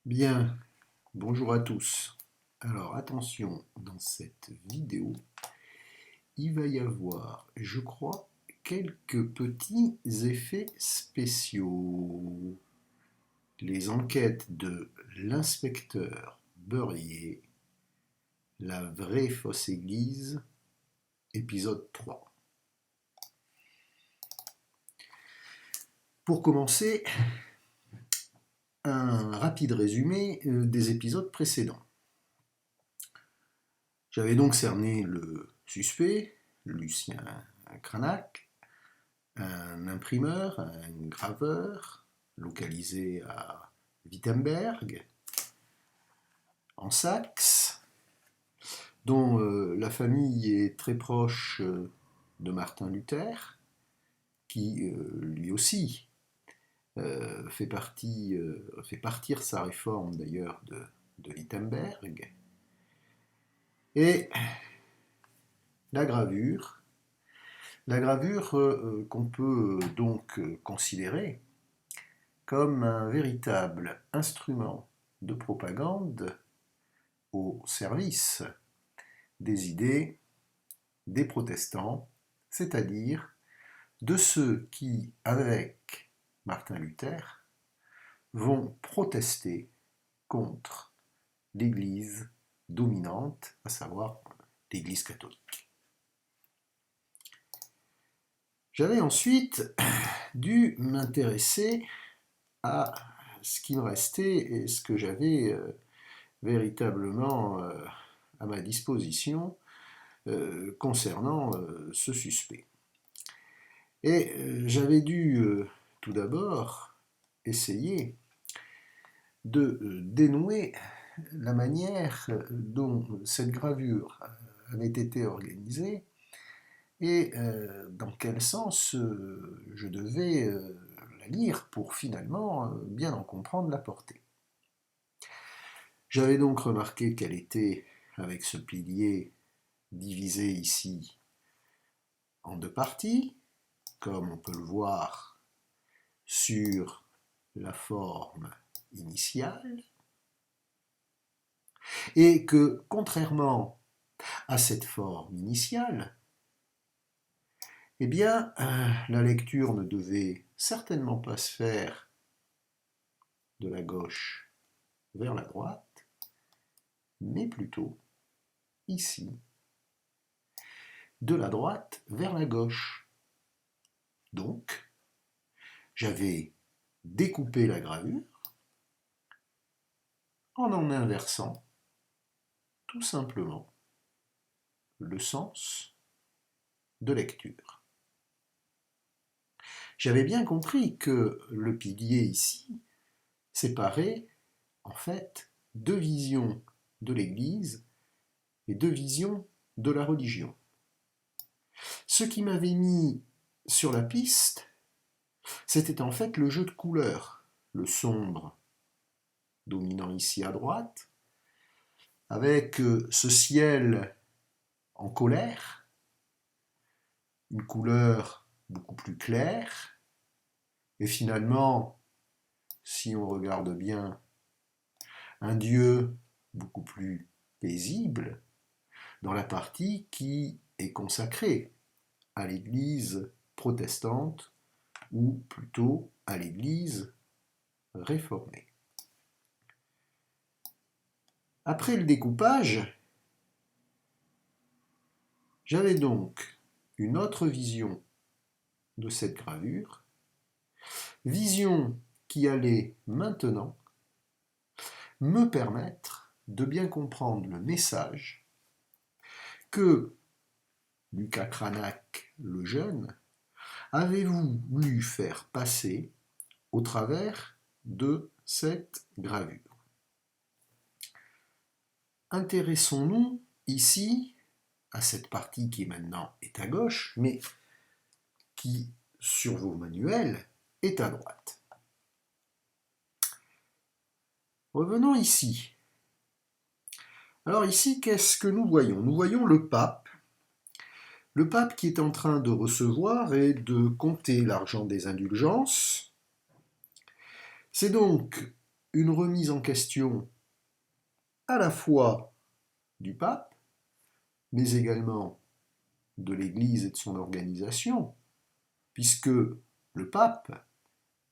Bien, bonjour à tous. Alors attention, dans cette vidéo, il va y avoir, je crois, quelques petits effets spéciaux. Les enquêtes de l'inspecteur Beurrier, la vraie fausse église, épisode 3. Pour commencer, un rapide résumé des épisodes précédents. J'avais donc cerné le suspect, Lucien Cranach, un imprimeur, un graveur, localisé à Wittenberg, en Saxe, dont la famille est très proche de Martin Luther, qui lui aussi fait partir sa réforme d'ailleurs de Wittenberg. Et la gravure qu'on peut donc considérer comme un véritable instrument de propagande au service des idées des protestants, c'est-à-dire de ceux qui, avec Martin Luther, vont protester contre l'Église dominante, à savoir l'Église catholique. J'avais ensuite dû m'intéresser à ce qui me restait et ce que j'avais véritablement à ma disposition concernant ce suspect. Et j'avais dû tout d'abord essayer de dénouer la manière dont cette gravure avait été organisée et dans quel sens je devais la lire pour finalement bien en comprendre la portée. J'avais donc remarqué qu'elle était, avec ce pilier, divisé ici en deux parties, comme on peut le voir sur la forme initiale, et que, contrairement à cette forme initiale, eh bien, la lecture ne devait certainement pas se faire de la gauche vers la droite, mais plutôt ici, de la droite vers la gauche. Donc, j'avais découpé la gravure en inversant tout simplement le sens de lecture. J'avais bien compris que le pilier ici séparait en fait deux visions de l'Église et deux visions de la religion. Ce qui m'avait mis sur la piste, c'était en fait le jeu de couleurs, le sombre dominant ici à droite, avec ce ciel en colère, une couleur beaucoup plus claire, et finalement, si on regarde bien, un Dieu beaucoup plus paisible dans la partie qui est consacrée à l'Église protestante, ou plutôt à l'Église réformée. Après le découpage, j'avais donc une autre vision de cette gravure, vision qui allait maintenant me permettre de bien comprendre le message que Lucas Cranach le jeune avait voulu faire passer au travers de cette gravure. Intéressons-nous ici à cette partie qui maintenant est à gauche, mais qui, sur vos manuels, est à droite. Revenons ici. Alors ici, qu'est-ce que nous voyons? Nous voyons le pape qui est en train de recevoir et de compter l'argent des indulgences. C'est donc une remise en question à la fois du pape, mais également de l'Église et de son organisation, puisque le pape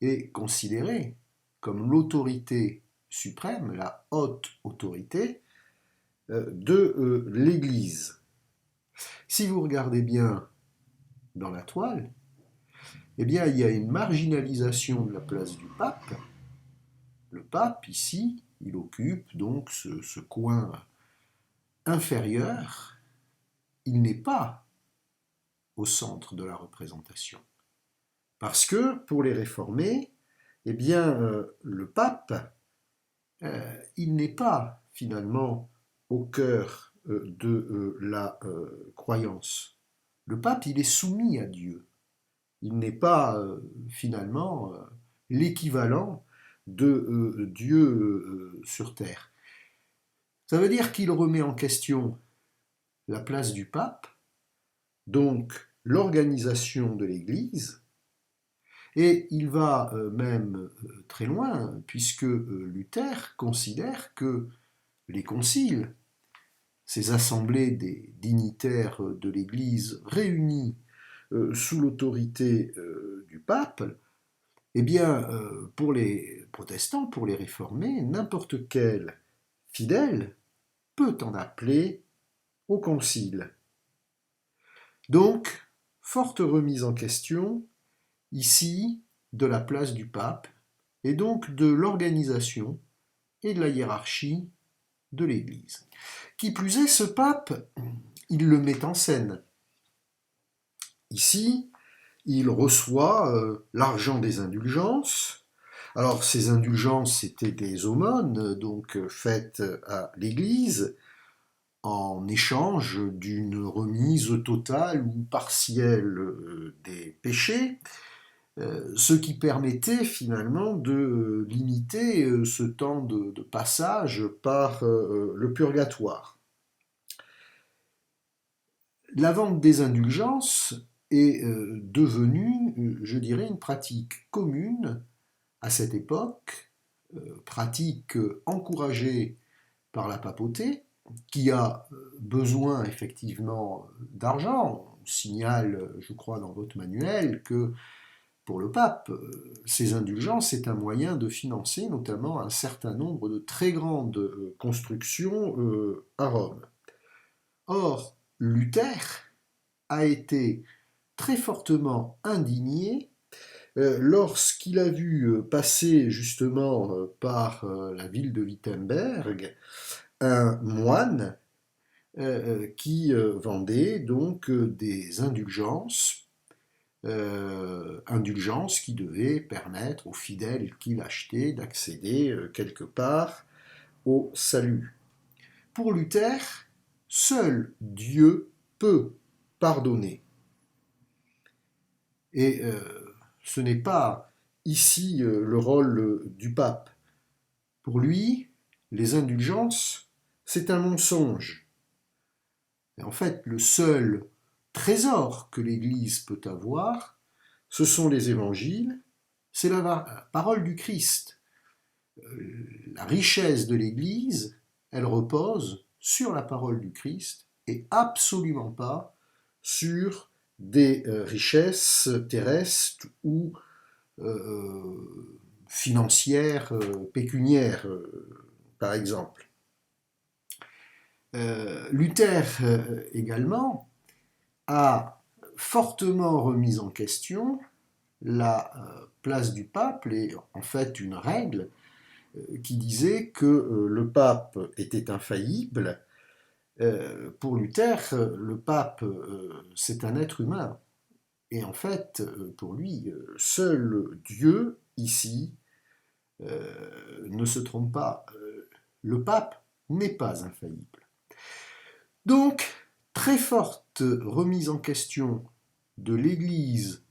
est considéré comme l'autorité suprême, la haute autorité de l'Église. Si vous regardez bien dans la toile, eh bien, il y a une marginalisation de la place du pape. Le pape, ici, il occupe donc ce coin inférieur. Il n'est pas au centre de la représentation. Parce que, pour les réformés, eh bien, le pape, il n'est pas, finalement, au cœur de la croyance. Le pape, il est soumis à Dieu. Il n'est pas finalement l'équivalent de Dieu sur terre. Ça veut dire qu'il remet en question la place du pape, donc l'organisation de l'Église, et il va même très loin, puisque Luther considère que les conciles, ces assemblées des dignitaires de l'Église réunis sous l'autorité du pape, eh bien, pour les protestants, pour les réformés, n'importe quel fidèle peut en appeler au concile. Donc, forte remise en question, ici, de la place du pape, et donc de l'organisation et de la hiérarchie de l'Église. Qui plus est, ce pape, il le met en scène. Ici, il reçoit l'argent des indulgences. Alors, ces indulgences, c'était des aumônes, donc faites à l'Église, en échange d'une remise totale ou partielle des péchés, ce qui permettait finalement de limiter ce temps de passage par le purgatoire. La vente des indulgences est devenue, je dirais, une pratique commune à cette époque, pratique encouragée par la papauté, qui a besoin effectivement d'argent. On signale, je crois, dans votre manuel que pour le pape, ces indulgences, c'est un moyen de financer notamment un certain nombre de très grandes constructions à Rome. Or, Luther a été très fortement indigné lorsqu'il a vu passer justement par la ville de Wittenberg un moine qui vendait donc des indulgences, indulgences qui devaient permettre aux fidèles qui l'achetaient d'accéder quelque part au salut. Pour Luther, seul Dieu peut pardonner. Et ce n'est pas ici le rôle du pape. Pour lui, les indulgences, c'est un mensonge. Et en fait, le seul trésor que l'Église peut avoir, ce sont les évangiles, c'est la parole du Christ. La richesse de l'Église, elle repose sur la parole du Christ et absolument pas sur des richesses terrestres ou financières, pécuniaires, par exemple. Luther également a fortement remis en question la place du pape et en fait une règle qui disait que le pape était infaillible. Pour Luther, le pape, c'est un être humain. Et en fait, pour lui, seul Dieu, ici, ne se trompe pas. Le pape n'est pas infaillible. Donc, très forte remise en question de l'Église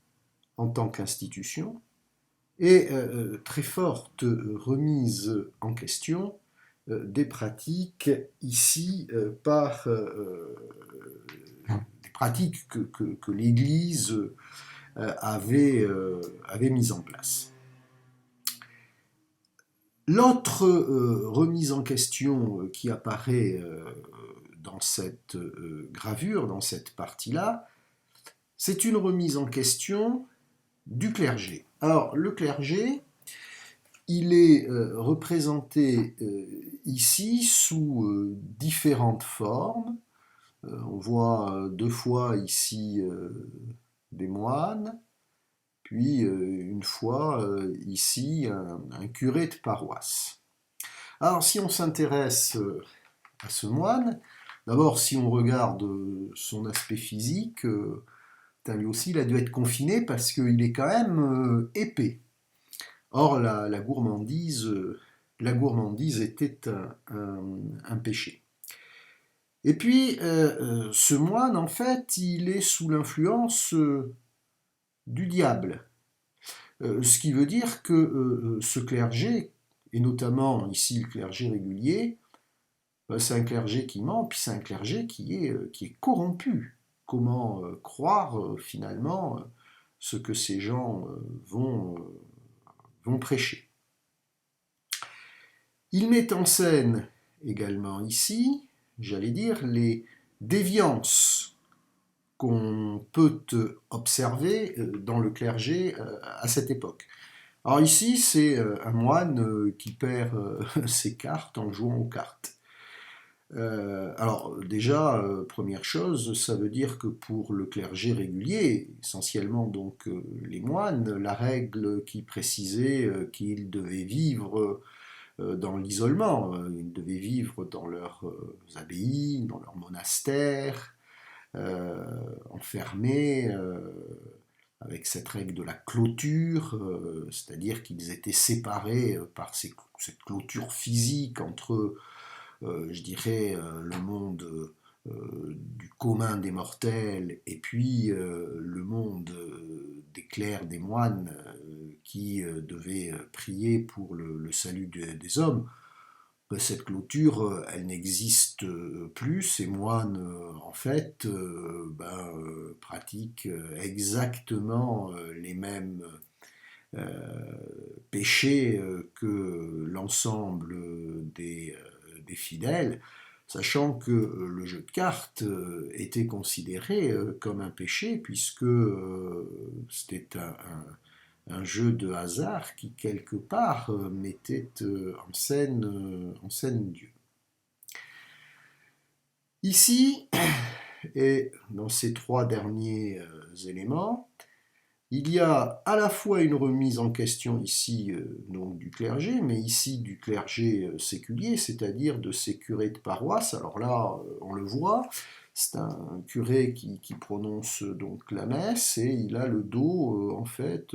en tant qu'institution et très forte remise en question des pratiques ici par des pratiques que l'Église avait mises en place. L'autre remise en question qui apparaît dans cette gravure, dans cette partie-là, c'est une remise en question du clergé. Alors, le clergé, il est représenté ici sous différentes formes. On voit deux fois ici des moines, puis une fois ici un curé de paroisse. Alors si on s'intéresse à ce moine, d'abord si on regarde son aspect physique, lui aussi il a dû être confiné parce qu'il est quand même épais. Or la gourmandise était un péché. Et puis ce moine en fait il est sous l'influence du diable. Ce qui veut dire que ce clergé, et notamment ici le clergé régulier, c'est un clergé qui ment, puis c'est un clergé qui est corrompu. Comment croire finalement ce que ces gens vont prêcher. Il met en scène également ici, j'allais dire, les déviances qu'on peut observer dans le clergé à cette époque. Alors ici, c'est un moine qui perd ses cartes en jouant aux cartes. Alors déjà, première chose, ça veut dire que pour le clergé régulier, essentiellement donc les moines, la règle qui précisait qu'ils devaient vivre dans l'isolement, ils devaient vivre dans leurs abbayes, dans leurs monastères, enfermés, avec cette règle de la clôture, c'est-à-dire qu'ils étaient séparés par cette clôture physique entre, je dirais, le monde du commun des mortels et puis le monde des clercs, des moines qui devaient prier pour le salut des hommes. Cette clôture, elle n'existe plus. Ces moines, en fait, pratiquent exactement les mêmes péchés que l'ensemble des fidèles, sachant que le jeu de cartes était considéré comme un péché, puisque c'était un jeu de hasard qui, quelque part, mettait en scène Dieu. Ici, et dans ces trois derniers éléments, il y a à la fois une remise en question ici donc du clergé, mais ici du clergé séculier, c'est-à-dire de ces curés de paroisse. Alors là, on le voit, c'est un curé qui prononce donc la messe et il a le dos en fait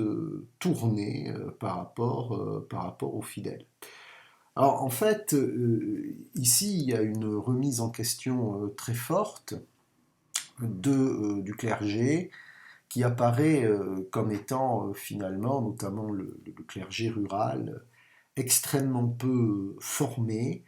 tourné par rapport aux fidèles. Alors en fait, ici il y a une remise en question très forte du clergé qui apparaît comme étant finalement, notamment le clergé rural, extrêmement peu formé,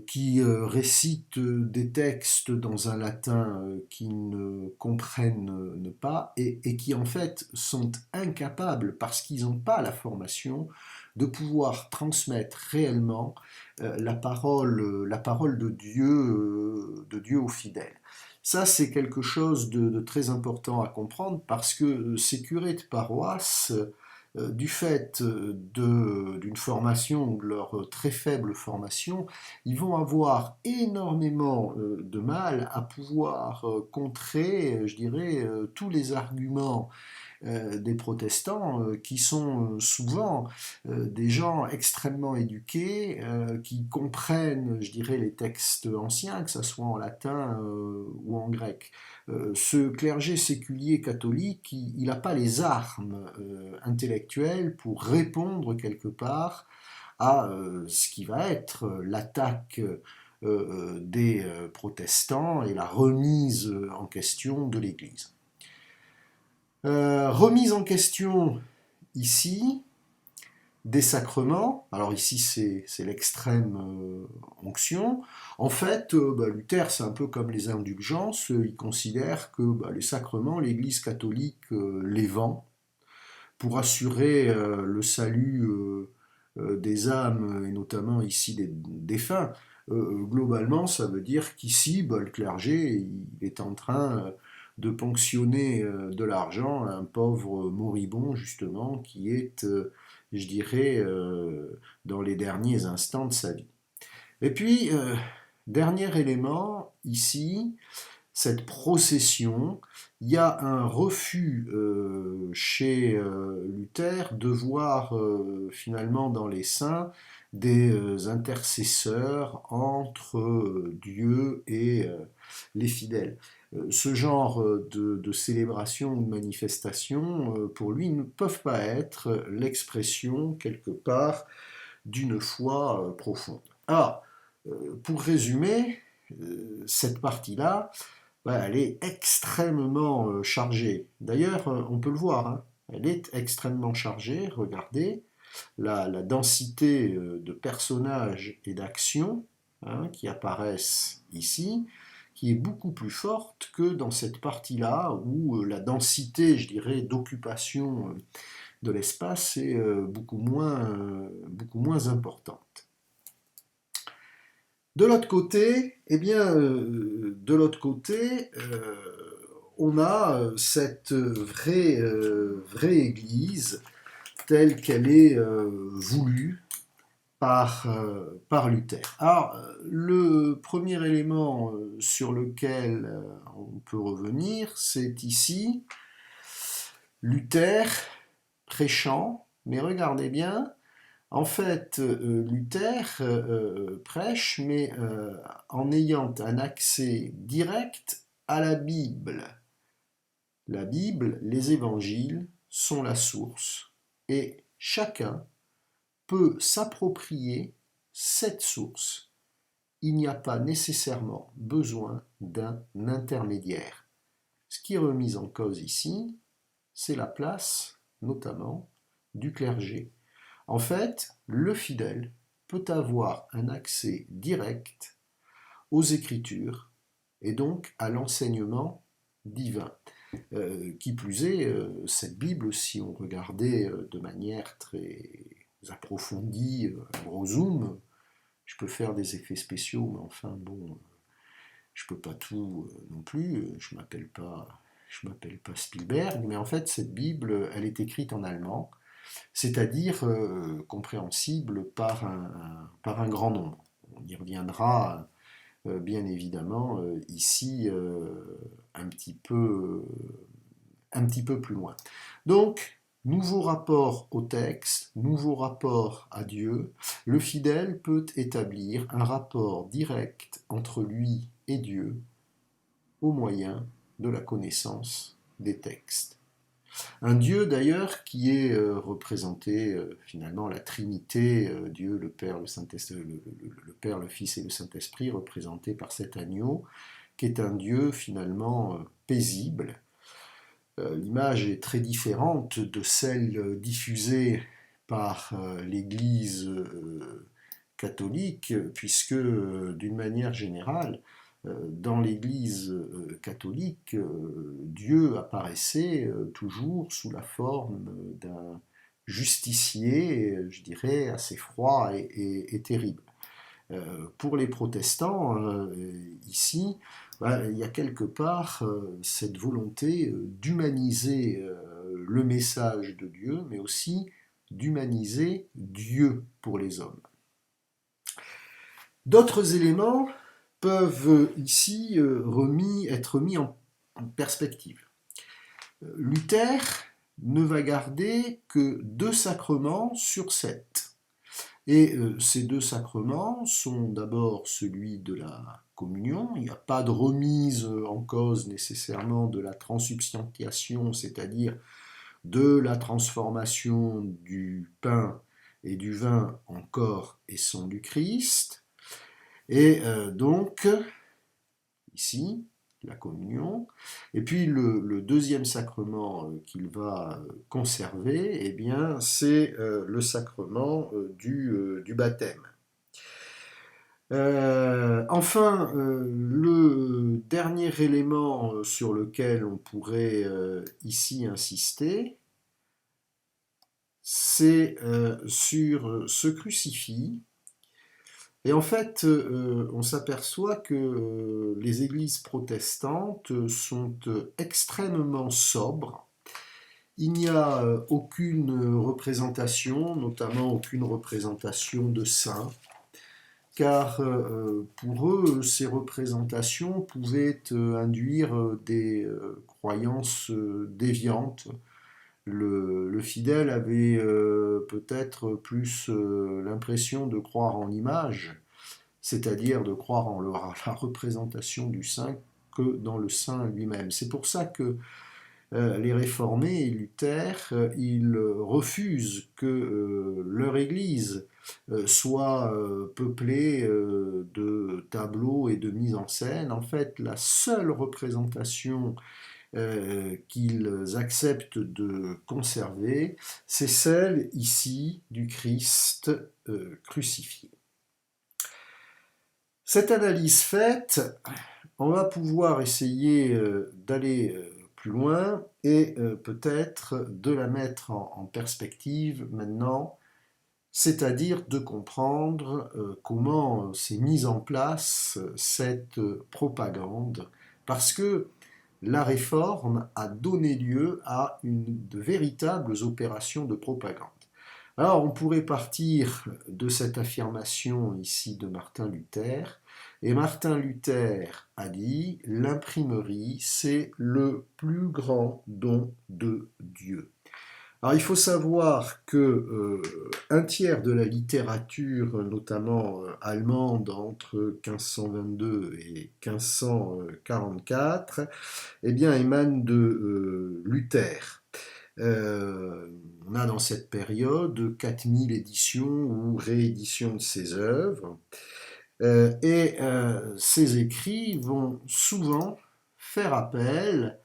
qui récite des textes dans un latin qu'ils ne comprennent pas et qui en fait sont incapables, parce qu'ils n'ont pas la formation, de pouvoir transmettre réellement la parole de Dieu aux fidèles. Ça, c'est quelque chose de très important à comprendre parce que ces curés de paroisse, du fait d'une formation, de leur très faible formation, ils vont avoir énormément de mal à pouvoir contrer, je dirais, tous les arguments des protestants qui sont souvent des gens extrêmement éduqués, qui comprennent, je dirais, les textes anciens, que ce soit en latin ou en grec. Ce clergé séculier catholique, il n'a pas les armes intellectuelles pour répondre quelque part à ce qui va être l'attaque des protestants et la remise en question de l'Église. Remise en question ici des sacrements. Alors ici c'est l'extrême onction. En fait, Luther c'est un peu comme les indulgences. Il considère que les sacrements, l'Église catholique les vend pour assurer le salut des âmes, et notamment ici des défunts, globalement, ça veut dire qu'ici, le clergé, il est en train de ponctionner de l'argent à un pauvre moribond, justement, qui est, je dirais, dans les derniers instants de sa vie. Et puis, dernier élément, ici, cette procession, il y a un refus chez Luther de voir finalement dans les saints des intercesseurs entre Dieu et les fidèles. Ce genre de célébration ou de manifestation, pour lui, ne peuvent pas être l'expression, quelque part, d'une foi profonde. Alors, pour résumer, cette partie-là, elle est extrêmement chargée. D'ailleurs, on peut le voir, hein, elle est extrêmement chargée. Regardez la densité de personnages et d'actions, hein, qui apparaissent ici, qui est beaucoup plus forte que dans cette partie-là où la densité, je dirais, d'occupation de l'espace est beaucoup moins importante. De l'autre côté, eh bien, on a cette vraie Église telle qu'elle est voulue par Luther. Alors, le premier élément sur lequel on peut revenir, c'est ici Luther prêchant, mais regardez bien, en fait, Luther prêche, mais en ayant un accès direct à la Bible. La Bible, les évangiles sont la source, et chacun peut s'approprier cette source. Il n'y a pas nécessairement besoin d'un intermédiaire. Ce qui est remis en cause ici, c'est la place, notamment, du clergé. En fait, le fidèle peut avoir un accès direct aux Écritures et donc à l'enseignement divin. Qui plus est, cette Bible, si on regardait de manière très approfondie, un gros zoom, je peux faire des effets spéciaux, mais enfin bon, je peux pas tout non plus, je m'appelle pas Spielberg, mais en fait cette Bible, elle est écrite en allemand, c'est-à-dire compréhensible par un grand nombre. On y reviendra bien évidemment ici un petit peu plus loin. Donc, nouveau rapport au texte, nouveau rapport à Dieu, le fidèle peut établir un rapport direct entre lui et Dieu au moyen de la connaissance des textes. Un Dieu d'ailleurs qui est représenté finalement la Trinité, Dieu, le Père, le Père, le Fils et le Saint-Esprit, représenté par cet agneau, qui est un Dieu finalement paisible. L'image est très différente de celle diffusée par l'Église catholique, puisque d'une manière générale, dans l'Église catholique, Dieu apparaissait toujours sous la forme d'un justicier, je dirais, assez froid et terrible. Pour les protestants, ici, il y a quelque part cette volonté d'humaniser le message de Dieu, mais aussi d'humaniser Dieu pour les hommes. D'autres éléments peuvent ici être mis en perspective. Luther ne va garder que 2 sacrements sur 7. Et ces 2 sacrements sont d'abord celui de la communion. Il n'y a pas de remise en cause nécessairement de la transsubstantiation, c'est-à-dire de la transformation du pain et du vin en corps et sang du Christ. Et donc, ici, la communion. Et puis le deuxième sacrement qu'il va conserver, eh bien, c'est le sacrement du baptême. Enfin, le dernier élément sur lequel on pourrait ici insister, c'est sur ce crucifix. Et en fait, on s'aperçoit que les églises protestantes sont extrêmement sobres. Il n'y a aucune représentation, notamment aucune représentation de saints, car pour eux, ces représentations pouvaient induire des croyances déviantes. Le fidèle avait peut-être plus l'impression de croire en l'image, c'est-à-dire de croire en la représentation du saint que dans le saint lui-même. C'est pour ça que les réformés et Luther, ils refusent que leur église soit peuplée de tableaux et de mises en scène. En fait, la seule représentation qu'ils acceptent de conserver, c'est celle ici du Christ crucifié. Cette analyse faite, on va pouvoir essayer d'aller plus loin et peut-être de la mettre en perspective maintenant, c'est-à-dire de comprendre comment s'est mise en place cette propagande, parce que la réforme a donné lieu à de véritables opérations de propagande. Alors on pourrait partir de cette affirmation ici de Martin Luther, et Martin Luther a dit « L'imprimerie, c'est le plus grand don de Dieu ». Alors il faut savoir que un tiers de la littérature, notamment allemande entre 1522 et 1544, eh bien, émane de Luther. On a dans cette période 4000 éditions ou rééditions de ses œuvres. Et ces écrits vont souvent faire appel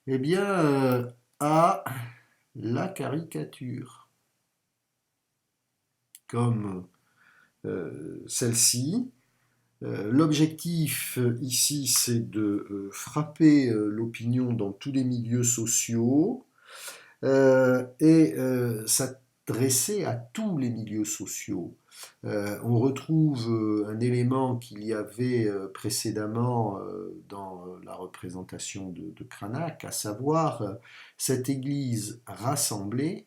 eh bien, à la caricature, comme celle-ci. L'objectif ici, c'est de frapper l'opinion dans tous les milieux sociaux et s'adresser à tous les milieux sociaux. On retrouve un élément qu'il y avait précédemment dans la représentation de Cranach, à savoir cette église rassemblée,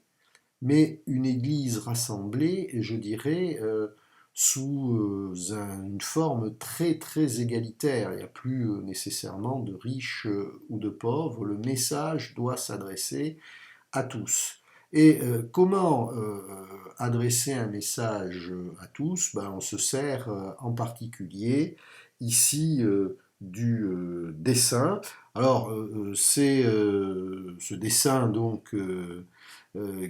mais une église rassemblée, je dirais, sous une forme très très égalitaire. Il n'y a plus nécessairement de riches ou de pauvres. Le message doit s'adresser à tous. Et comment adresser un message à tous? Ben, on se sert en particulier ici du dessin. Alors c'est ce dessin donc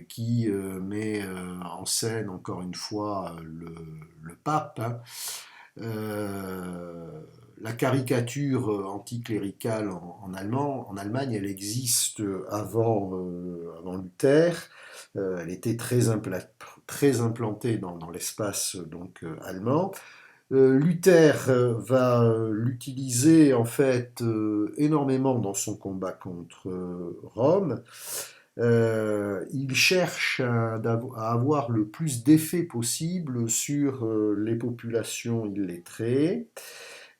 qui met en scène encore une fois le pape. Hein. La caricature anticléricale en Allemagne, elle existe avant Luther. Elle était très implantée dans l'espace donc allemand. Luther va l'utiliser en fait énormément dans son combat contre Rome. Il cherche à avoir le plus d'effet possible sur les populations illettrées,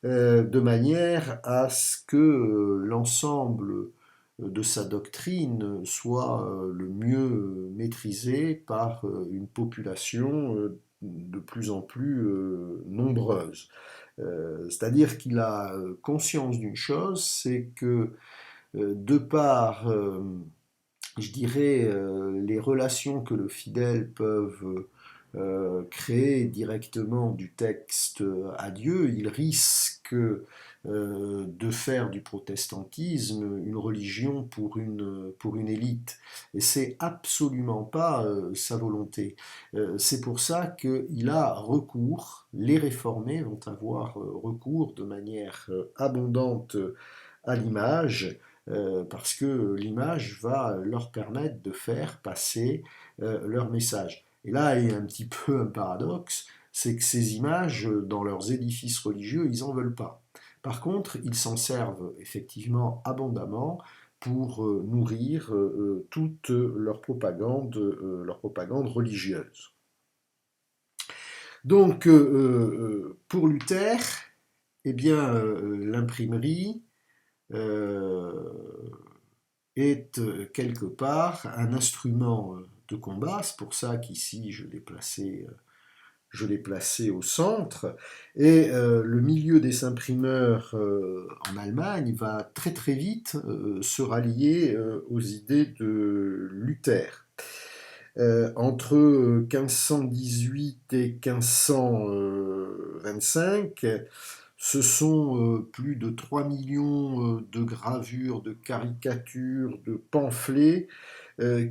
de manière à ce que l'ensemble de sa doctrine soit le mieux maîtrisé par une population de plus en plus nombreuse. C'est-à-dire qu'il a conscience d'une chose, c'est que de par je dirais, les relations que le fidèle peut créer directement du texte à Dieu, il risque de faire du protestantisme une religion pour une élite. Et c'est absolument pas sa volonté. C'est pour ça qu'il a recours, les réformés vont avoir recours de manière abondante à l'image, parce que l'image va leur permettre de faire passer leur message. Et là, il y a un petit peu un paradoxe, c'est que ces images, dans leurs édifices religieux, ils n'en veulent pas. Par contre, ils s'en servent effectivement abondamment pour nourrir toute leur propagande religieuse. Donc, pour Luther, eh bien, l'imprimerie est quelque part un instrument de combat. C'est pour ça qu'ici je l'ai placé au centre. Et le milieu des imprimeurs en Allemagne va très très vite se rallier aux idées de Luther. Entre 1518 et 1525, ce sont plus de 3 millions de gravures, de caricatures, de pamphlets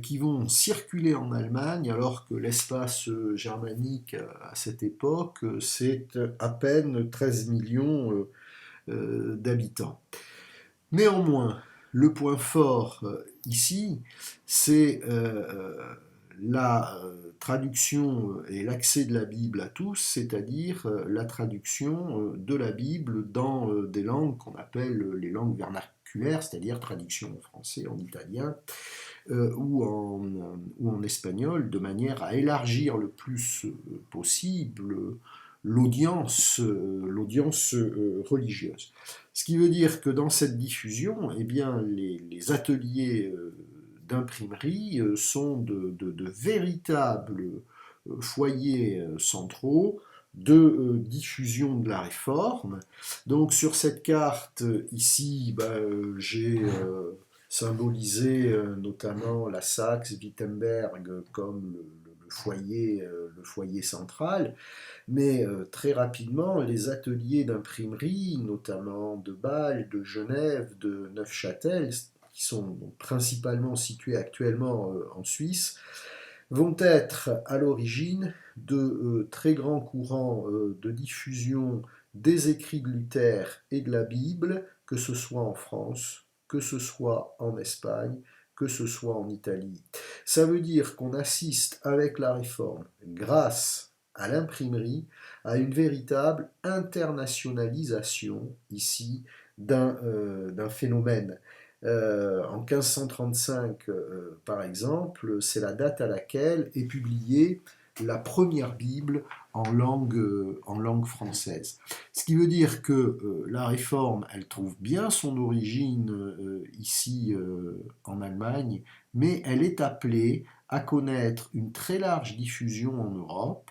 qui vont circuler en Allemagne, alors que l'espace germanique à cette époque, c'est à peine 13 millions d'habitants. Néanmoins, le point fort ici, c'est la traduction et l'accès de la Bible à tous, c'est-à-dire la traduction de la Bible dans des langues qu'on appelle les langues vernaculaires, c'est-à-dire traduction en français, en italien ou en espagnol, de manière à élargir le plus possible l'audience religieuse. Ce qui veut dire que dans cette diffusion, eh bien, les ateliers d'imprimerie sont de véritables foyers centraux de diffusion de la réforme. Donc sur cette carte ici, j'ai symbolisé notamment la Saxe-Wittenberg comme le foyer central, mais très rapidement, les ateliers d'imprimerie, notamment de Bâle, de Genève, de Neufchâtel, qui sont principalement situés actuellement en Suisse, vont être à l'origine de très grands courants de diffusion des écrits de Luther et de la Bible, que ce soit en France, que ce soit en Espagne, que ce soit en Italie. Ça veut dire qu'on assiste avec la réforme, grâce à l'imprimerie, à une véritable internationalisation ici d'un phénomène. En 1535, par exemple, c'est la date à laquelle est publiée la première Bible en langue française. Ce qui veut dire que la réforme, elle trouve bien son origine ici en Allemagne, mais elle est appelée à connaître une très large diffusion en Europe.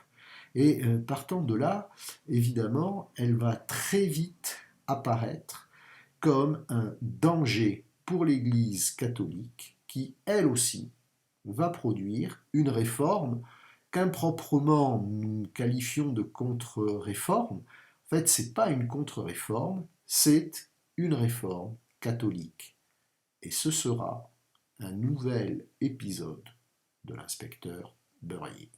Et partant de là, évidemment, elle va très vite apparaître comme un danger pour l'Église catholique qui, elle aussi, va produire une réforme qu'improprement nous qualifions de contre-réforme. En fait, ce n'est pas une contre-réforme, c'est une réforme catholique. Et ce sera un nouvel épisode de l'inspecteur Beurrier.